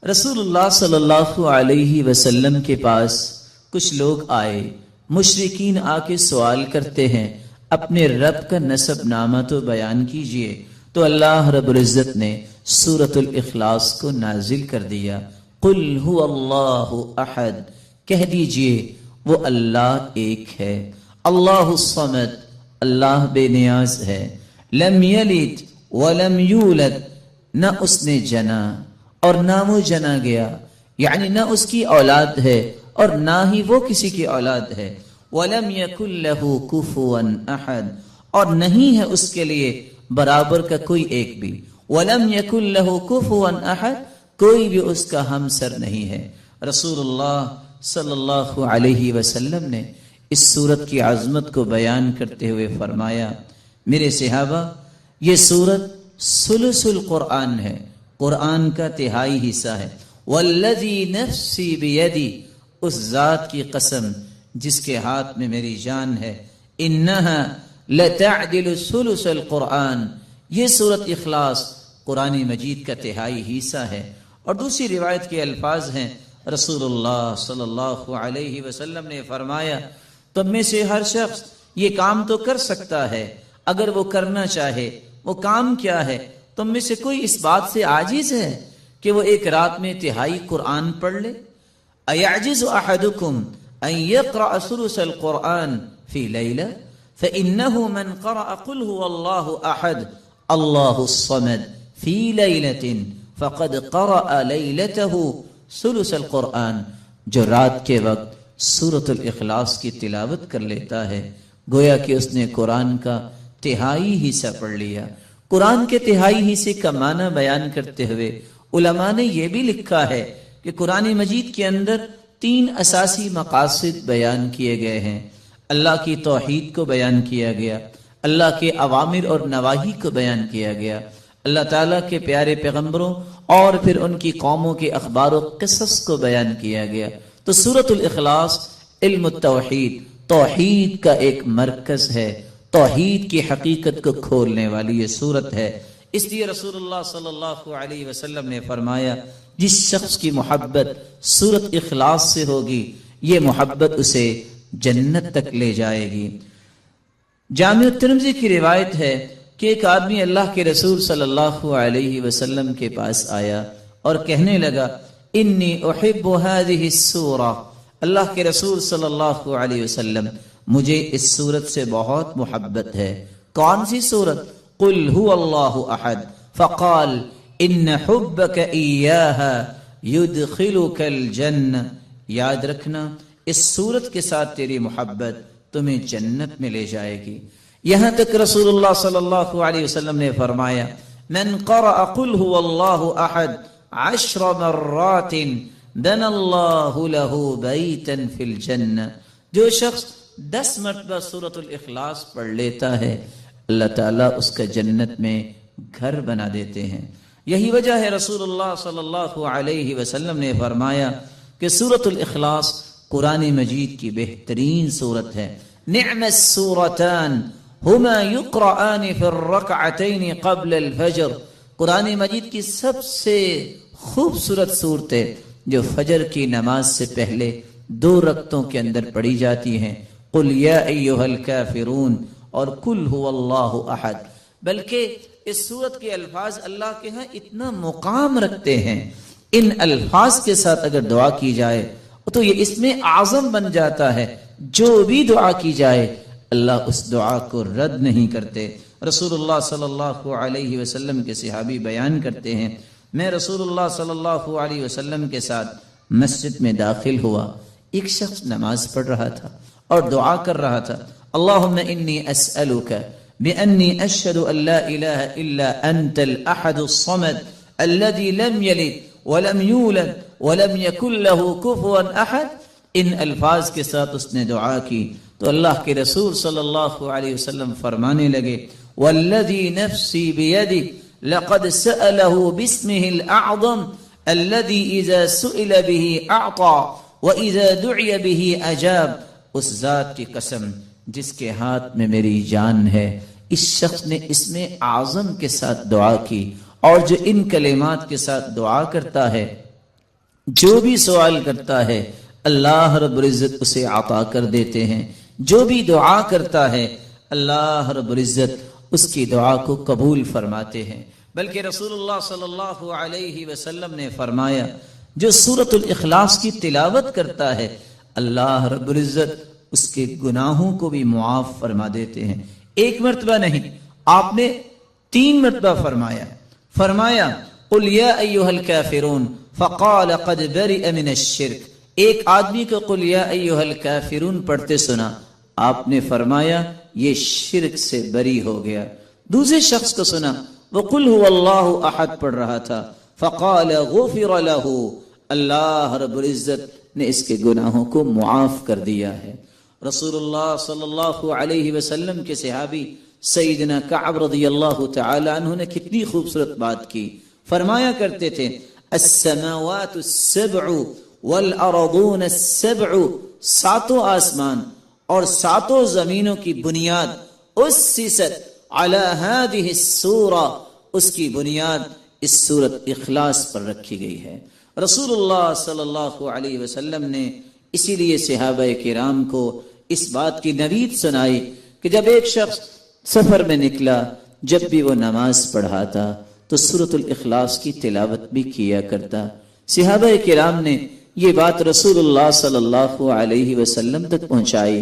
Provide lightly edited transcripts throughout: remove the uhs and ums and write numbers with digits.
رسول اللہ صلی اللہ علیہ وسلم کے پاس کچھ لوگ آئے، مشرکین آ کے سوال کرتے ہیں اپنے رب کا نسب نامہ تو بیان کیجئے، تو اللہ رب العزت نے سورۃ الاخلاص کو نازل کر دیا۔ قل هو اللہ احد، کہہ دیجئے وہ اللہ ایک ہے، اللہ الصمد، اللہ بے نیاز ہے، لم یلد ولم یولد، نہ اس نے جنا اور نہ وہ جنا گیا، یعنی نہ اس کی اولاد ہے اور نہ ہی وہ کسی کی اولاد ہے، وَلَمْ يَكُنْ لَهُ كُفُوًا أَحَدٌ، اور نہیں ہے اس کے لیے برابر کا کوئی ایک بھی، وَلَمْ يَكُنْ لَهُ كُفُوًا أَحَدٌ، کوئی بھی اس کا ہمسر نہیں ہے۔ رسول اللہ صلی اللہ علیہ وسلم نے اس سورت کی عظمت کو بیان کرتے ہوئے فرمایا، میرے صحابہ، یہ سورت ثلث القرآن ہے، قرآن کا تہائی حصہ ہے۔ والذی نفسی بیدی، اس ذات کی قسم جس کے ہاتھ میں میری جان ہے، انہا لتعدل ثلث القرآن، یہ سورت اخلاص قرآن مجید کا تہائی حصہ ہے۔ اور دوسری روایت کے الفاظ ہیں، رسول اللہ صلی اللہ علیہ وسلم نے فرمایا، تم میں سے ہر شخص یہ کام تو کر سکتا ہے اگر وہ کرنا چاہے، وہ کام کیا ہے؟ تم میں سے کوئی اس بات سے عاجز ہے کہ وہ ایک رات میں تہائی قرآن پڑھ لے؟ ایعجز احدکم ان یقرأ ثلث القرآن فی لیلہ فإنہ من قرأ قل هو اللہ احد اللہ الصمد فی لیلۃ فقد قرأ لیلتہ ثلث القرآن، جو رات کے وقت سورۃ الاخلاص کی تلاوت کر لیتا ہے گویا کہ اس نے قرآن کا تہائی حصہ پڑھ لیا۔ قرآن کے تہائی حصے کا معنی بیان کرتے ہوئے علماء نے یہ بھی لکھا ہے کہ قرآن مجید کے اندر 3 اساسی مقاصد بیان کیے گئے ہیں۔ اللہ کی توحید کو بیان کیا گیا، اللہ کے اوامر اور نواہی کو بیان کیا گیا، اللہ تعالیٰ کے پیارے پیغمبروں اور پھر ان کی قوموں کے اخبار و قصص کو بیان کیا گیا۔ تو سورۃ الاخلاص علم التوحید، توحید کا ایک مرکز ہے، توحید کی حقیقت کو کھولنے والی یہ سورت ہے۔ اس لیے رسول اللہ صلی اللہ علیہ وسلم نے فرمایا، جس شخص کی محبت سورۃ اخلاص سے ہوگی یہ محبت اسے جنت تک لے جائے گی۔ جامع ترمذی کی روایت ہے کہ ایک آدمی اللہ کے رسول صلی اللہ علیہ وسلم کے پاس آیا اور کہنے لگا، انی احب هذه السورہ، اللہ کے رسول صلی اللہ علیہ وسلم مجھے اس سورت سے بہت محبت ہے۔ کون سی سورت؟ قل هو اللہ احد، فقال ان حبک ایاہا یدخلک الجنہ، یاد رکھنا اس سورت کے ساتھ تیری محبت تمہیں جنت میں لے جائے گی۔ یہاں تک رسول اللہ صلی اللہ علیہ وسلم نے فرمایا، من قرأ قل هو اللہ احد 10 مرات بنى اللہ له بیتا فی الجنہ، جو شخص 10 مرتبہ سورۃ الاخلاص پڑھ لیتا ہے اللہ تعالیٰ اس کا جنت میں گھر بنا دیتے ہیں۔ یہی وجہ ہے رسول اللہ صلی اللہ علیہ وسلم نے فرمایا کہ سورۃ الاخلاص قرآن مجید کی بہترین سورت ہے۔ نعم السورتان ہما یقرآن فی الرکعتین قبل الفجر، قرآن مجید کی سب سے خوبصورت صورتیں جو فجر کی نماز سے پہلے 2 رکعتوں کے اندر پڑھی جاتی ہیں، قل یا ایھا الکافرون اور قل هو اللہ احد۔ بلکہ اس سورت کے الفاظ اللہ کے ہاں اتنا مقام رکھتے ہیں، ان الفاظ کے ساتھ اگر دعا کی جائے تو یہ اس میں اعظم بن جاتا ہے، جو بھی دعا کی جائے اللہ اس دعا کو رد نہیں کرتے۔ رسول اللہ صلی اللہ علیہ وسلم کے صحابی بیان کرتے ہیں، میں رسول اللہ صلی اللہ علیہ وسلم کے ساتھ مسجد میں داخل ہوا، ایک شخص نماز پڑھ رہا تھا اور دعا کر رہا تھا، اللہم انی اسألک بأنی اشہد ان لا الہ الا انت الاحد الصمد الذي لم یلد ولم یولد ولم یکن له کفوا احد۔ ان الفاظ کے ساتھ اس نے دعا کی تو اللہ کے رسول صلی اللہ علیہ وسلم فرمانے لگے، والذی نفسی بیدی لقد سأله باسمه الأعظم الذي إذا سئل به أعطى وإذا دعي به أجاب، اس ذات کی قسم جس کے ہاتھ میں میری جان ہے، اس شخص نے اسم اعظم کے ساتھ دعا کی، اور جو ان کلمات کے ساتھ دعا کرتا ہے جو بھی سوال کرتا ہے اللہ رب العزت اسے عطا کر دیتے ہیں، جو بھی دعا کرتا ہے اللہ رب العزت اس کی دعا کو قبول فرماتے ہیں۔ بلکہ رسول اللہ صلی اللہ علیہ وسلم نے فرمایا جو سورۃ الاخلاص کی تلاوت کرتا ہے اللہ رب العزت اس کے گناہوں کو بھی معاف فرما دیتے ہیں۔ ایک مرتبہ نہیں، آپ نے 3 مرتبہ فرمایا قل یا ایھا الکافرون فقال قد برئ من الشرک۔ ایک آدمی کو قل یا ایھا الکافرون پڑھتے سنا، آپ نے فرمایا یہ شرک سے بری ہو گیا۔ دوسرے شخص کو سنا وہ قل هو اللہ احد پڑھ رہا تھا، فقال غفر له، اللہ رب العزت نے اس کے گناہوں کو معاف کر دیا ہے۔ رسول اللہ صلی اللہ علیہ وسلم کے صحابی سیدنا کعب رضی اللہ تعالی عنہ نے کتنی خوبصورت بات کی، فرمایا کرتے تھے السماوات السبع والارضون السبع، 7 آسمان اور 7 زمینوں کی بنیاد اسست علی ہذہ السورہ، اس کی بنیاد اس سورۃ اخلاص پر رکھی گئی ہے۔ رسول اللہ صلی اللہ علیہ وسلم نے اسی لیے صحابہ کرام کو اس بات کی نوید سنائی کہ جب ایک شخص سفر میں نکلا، جب بھی وہ نماز پڑھاتا تو سورۃ الاخلاص کی تلاوت بھی کیا کرتا۔ صحابہ کرام نے یہ بات رسول اللہ صلی اللہ علیہ وسلم تک پہنچائی۔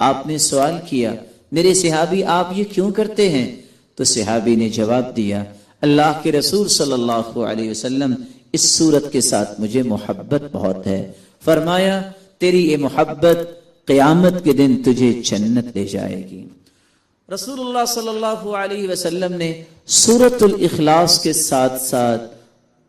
آپ نے سوال کیا میرے صحابی آپ یہ کیوں کرتے ہیں؟ تو صحابی نے جواب دیا اللہ کے رسول صلی اللہ علیہ وسلم اس سورت کے ساتھ مجھے محبت بہت ہے، فرمایا تیری یہ محبت قیامت کے دن تجھے جنت لے جائے گی۔ رسول اللہ صلی اللہ علیہ وسلم نے سورۃ الاخلاص کے ساتھ ساتھ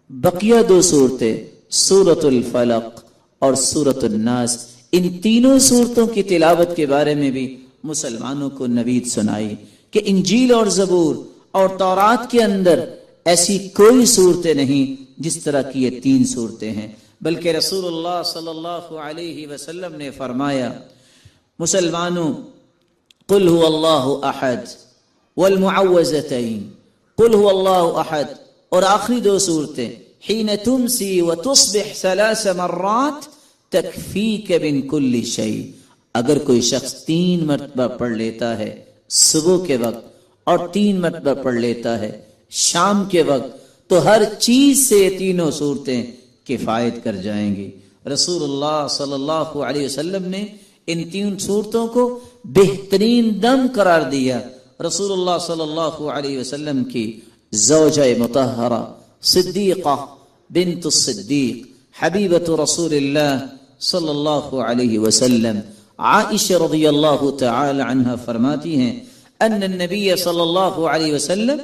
بقیہ 2 صورتیں سورۃ الفلق اور سورۃ الناس، ان تینوں صورتوں کی تلاوت کے بارے میں بھی مسلمانوں کو نوید سنائی کہ انجیل اور زبور اور تورات کے اندر ایسی کوئی صورتیں نہیں جس طرح کی یہ 3 صورتیں ہیں، بلکہ رسول اللہ صلی اللہ علیہ وسلم نے فرمایا مسلمانوں قل هو اللہ احد والمعوذتین، قل هو اللہ احد اور آخری 2 صورتیں حین تمسی وتصبح 3 مرات تکفیک من کل شیء۔ اگر کوئی شخص 3 مرتبہ پڑھ لیتا ہے صبح کے وقت اور 3 مرتبہ پڑھ لیتا ہے شام کے وقت تو ہر چیز سے یہ تینوں صورتیں کفایت کر جائیں گی۔ رسول اللہ صلی اللہ علیہ وسلم نے ان 3 صورتوں کو بہترین دم قرار دیا۔ رسول اللہ صلی اللہ علیہ وسلم کی زوجہ مطہرہ صدیقہ بنت الصدیق حبیبۃ رسول اللہ صلی اللہ علیہ وسلم عائشہ رضی اللہ تعالی عنہ فرماتی ہیں ان النبی صلی اللہ علیہ وسلم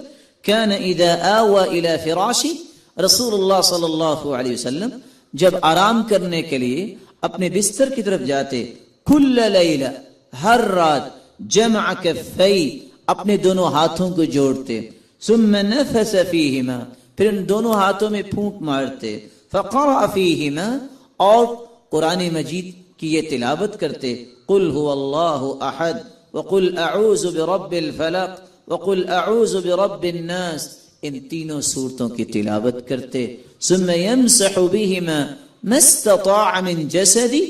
كان اذا آوى الى فراشی، رسول اللہ صلی اللہ علیہ وسلم جب آرام کرنے کے لیے اپنے بستر کی طرف جاتے کل لیلہ، ہر رات جمع کفی، اپنے دونوں ہاتھوں کو جوڑتے، ثم نفس فیہما، پھر ان دونوں ہاتھوں میں پھونک مارتے، فقرأ فیہما، اور قرآن مجید کی یہ تلاوت کرتے قل هو اللہ احد وقل اعوذ برب الفلق وقل اعوذ برب الناس، ان تینوں صورتوں کی تلاوت کرتے، ثم يمسح بهما ما استطاع من جسدی،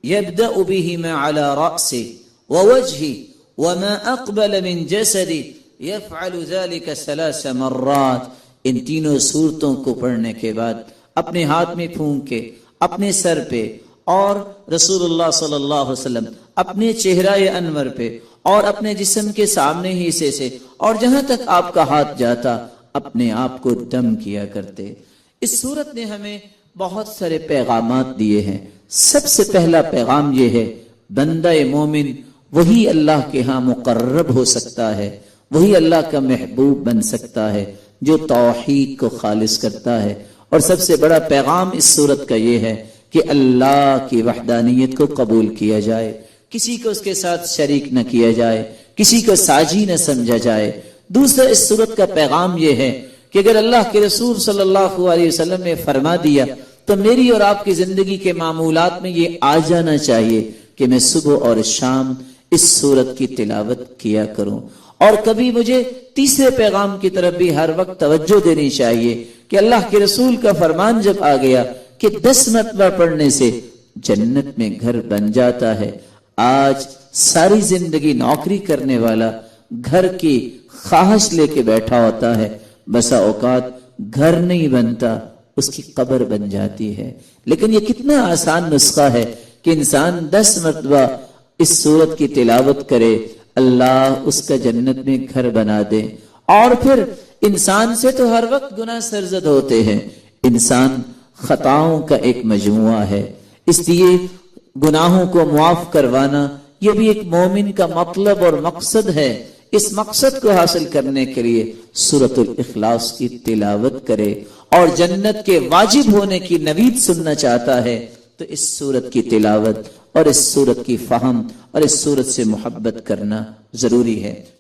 يبدأ بهما على رأسه ووجهه وما اقبل من جسدی، يفعل ذلك 3 مرات۔ ان تینوں صورتوں کو پڑھنے کے بعد اپنے ہاتھ میں پھونکے اپنے سر پہ اور رسول اللہ صلی اللہ علیہ وسلم اپنے چہرہ انور پہ اور اپنے جسم کے سامنے ہی حصے سے اور جہاں تک آپ کا ہاتھ جاتا اپنے آپ کو دم کیا کرتے۔ اس صورت نے ہمیں بہت سارے پیغامات دیے ہیں۔ سب سے پہلا پیغام یہ ہے بندہ مومن وہی اللہ کے ہاں مقرب ہو سکتا ہے، وہی اللہ کا محبوب بن سکتا ہے جو توحید کو خالص کرتا ہے۔ اور سب سے بڑا پیغام اس صورت کا یہ ہے کہ اللہ کی وحدانیت کو قبول کیا جائے، کسی کو اس کے ساتھ شریک نہ کیا جائے، کسی کو ساجی نہ سمجھا جائے۔ دوسرا اس صورت کا پیغام یہ ہے کہ اگر اللہ کے رسول صلی اللہ علیہ وسلم نے فرما دیا تو میری اور آپ کی زندگی کے معمولات میں یہ آ جانا چاہیے کہ میں صبح اور شام اس صورت کی تلاوت کیا کروں۔ اور کبھی مجھے تیسرے پیغام کی طرف بھی ہر وقت توجہ دینی چاہیے کہ اللہ کے رسول کا فرمان جب آ گیا کہ 10 مرتبہ پڑھنے سے جنت میں گھر بن جاتا ہے۔ آج ساری زندگی نوکری کرنے والا گھر کی خواہش لے کے بیٹھا ہوتا ہے، بسا اوقات گھر نہیں بنتا، اس کی قبر بن جاتی ہے۔ لیکن یہ کتنا آسان نسخہ ہے کہ انسان 10 مرتبہ اس سورت کی تلاوت کرے، اللہ اس کا جنت میں گھر بنا دے۔ اور پھر انسان سے تو ہر وقت گناہ سرزد ہوتے ہیں، انسان خطاؤں کا ایک مجموعہ ہے، اس لیے گناہوں کو معاف کروانا یہ بھی ایک مومن کا مطلب اور مقصد ہے۔ اس مقصد کو حاصل کرنے کے لیے سورۃ الاخلاص کی تلاوت کرے، اور جنت کے واجب ہونے کی نوید سننا چاہتا ہے تو اس سورت کی تلاوت اور اس سورت کی فہم اور اس سورت سے محبت کرنا ضروری ہے۔